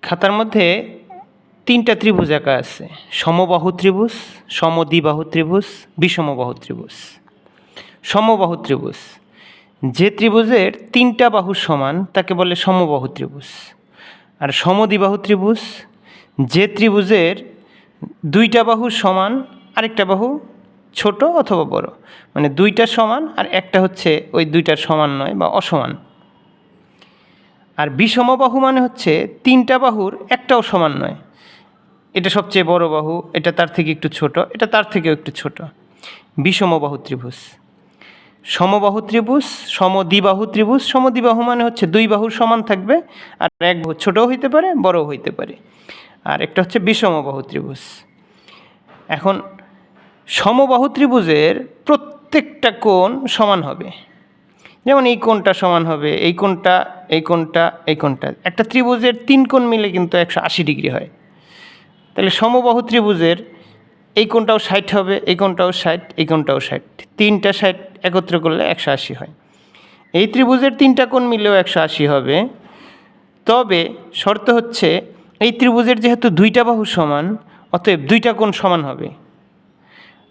খাতার মধ্যে 3টা ত্রিভুজ আঁকা আছে, সমবাহু ত্রিভুজ, সমদ্বিবাহু ত্রিভুজ, বিষমবাহু ত্রিভুজ। সমবাহু ত্রিভুজ, যে ত্রিভুজের 3টা বাহু সমান তাকে বলে সমবাহু ত্রিভুজ। আর সমদ্বিবাহু ত্রিভুজ, যে ত্রিভুজের 2টা বাহু সমান আরেকটা বাহু ছোট অথবা বড়, মানে 2টা সমান আর একটা হচ্ছে ওই 2টার সমান নয় বা অসমান। আর বিষমবাহু মানে হচ্ছে 3টা বাহুর একটাও সমান নয়, এটা সবচেয়ে বড় বাহু, এটা তার থেকে একটু ছোট, এটা তার থেকেও একটু ছোট, বিষমবাহু ত্রিভুজ। সমবাহু ত্রিভুজ, সমদ্বিবাহু ত্রিভুজ, সমদ্বিবাহু মানে হচ্ছে 2 বাহুর সমান থাকবে আর এক বাহু ছোটও হইতে পারে বড়ও হইতে পারে। আর একটা হচ্ছে বিষমবাহু ত্রিভুজ। এখন সমবাহু ত্রিভুজের প্রত্যেকটা কোণ সমান হবে, যেমন এই কোণটা সমান হবে, এই কোণটা, এই কোণটা, এই কোণটা। একটা ত্রিভুজের 3 কোণ মিলে কিন্তু 180 ডিগ্রি হয়। তাহলে সমবাহু ত্রিভুজের এই কোণটাও 60 হবে, এই কোণটাও 60, এই কোণটাও 60, 3টা 60 একত্র করলে 180 হয়। এই ত্রিভুজের 3টা কোণ মিলেও 180 হবে, তবে শর্ত হচ্ছে এই ত্রিভুজের যেহেতু 2টা বাহু সমান, অতএব 2টা কোণ সমান হবে।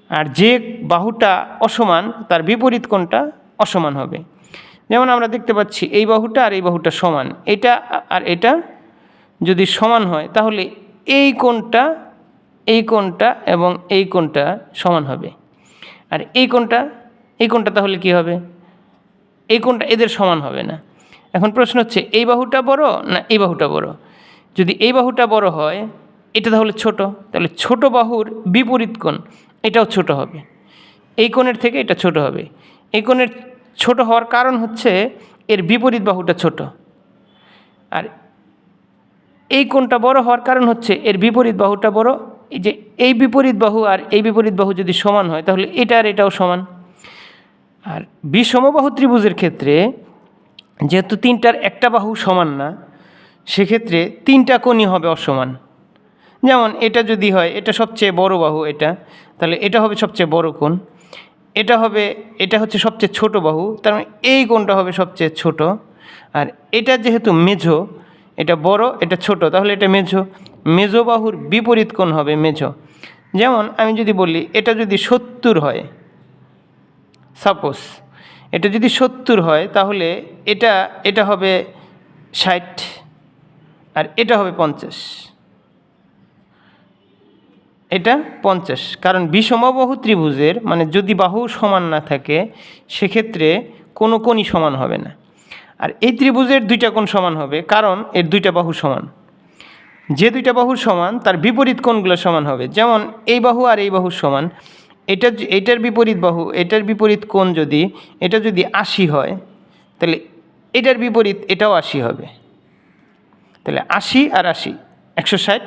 আর যে বাহুটা অসমান তার বিপরীত কোণটা অসমান হবে। যেমন আমরা দেখতে পাচ্ছি এই বাহুটা আর এই বাহুটা সমান, এটা আর এটা যদি সমান হয় তাহলে এই কোণটা, এই কোণটা এবং এই কোণটা সমান হবে। আর এই কোণটা তাহলে কি হবে? এই কোণটা এদের সমান হবে না। এখন প্রশ্ন হচ্ছে এই বাহুটা বড় না এই বাহুটা বড়? যদি এই বাহুটা বড় হয় এটা তাহলে ছোট, তাহলে ছোট বাহুর বিপরীত কোণ এটাও ছোট হবে, এই কোণের থেকে এটা ছোট হবে। এই কোণের ছোট হওয়ার কারণ হচ্ছে এর বিপরীত বাহুটা ছোট, আর এই কোণটা বড় হওয়ার কারণ হচ্ছে এর বিপরীত বাহুটা বড়। এই যে এই বিপরীত বাহু আর এই বিপরীত বাহু যদি সমান হয় তাহলে এটা আর এটাও সমান। আর বিষমবাহু ত্রিভুজের ক্ষেত্রে যেহেতু 3টার একটা বাহু সমান না, সেক্ষেত্রে 3টা কোণই হবে অসমান। যেমন এটা যদি হয়, এটা সবচেয়ে বড় বাহু, এটা তাহলে এটা হবে সবচেয়ে বড় কোণ, এটা হচ্ছে সবচেয়ে ছোট বাহু, তার মানে এই কোণটা হবে সবচেয়ে ছোট। আর এটা যেহেতু মেঝো, এটা বড় এটা ছোট, তাহলে এটা মেঝো বাহুর বিপরীত কোণ হবে মেঝো। যেমন আমি যদি বলি এটা যদি 70 হয়, সাপোজ এটা যদি 70 হয় তাহলে এটা হবে 60 আর এটা হবে 50, এটা 50। কারণ বিষমবাহু ত্রিভুজের মানে যদি বাহু সমান না থাকে সেক্ষেত্রে কোনো কোণই সমান হবে না। আর এই ত্রিভুজের 2টা কোণ সমান হবে কারণ এর 2টা বাহু সমান। যে 2টা বাহু সমান তার বিপরীত কোণগুলো সমান হবে। যেমন এই বাহু আর এই বাহু সমান, এটার বিপরীত বাহু, এটার বিপরীত কোণ যদি এটা যদি 80 হয় তাহলে এটার বিপরীত এটাও 80 হবে। তাহলে 80 আর 80 160,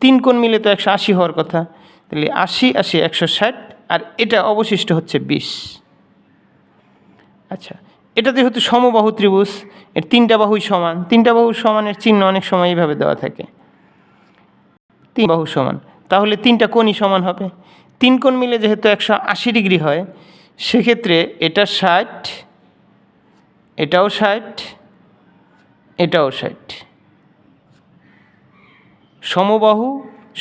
3 কোণ মিলে তো 180 হওয়ার কথা, তাহলে 80 80 160 আর এটা অবশিষ্ট হচ্ছে 20। আচ্ছা, এটা যেহেতু সমবাহু ত্রিভুজ, এর 3টা বাহুই সমান, 3টা বাহু সমানের চিহ্ন অনেক সময় এইভাবে দেওয়া থাকে, 3 বাহু সমান, তাহলে 3টা কোণই সমান হবে। 3 কোণ মিলে যেহেতু 180 ডিগ্রি হয় সেক্ষেত্রে এটা 60, এটাও 60, এটাও 60। সমবাহু,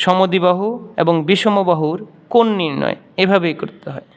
সমদ্বিবাহু এবং বিষমবাহুর কোণ নির্ণয় এভাবেই করতে হয়।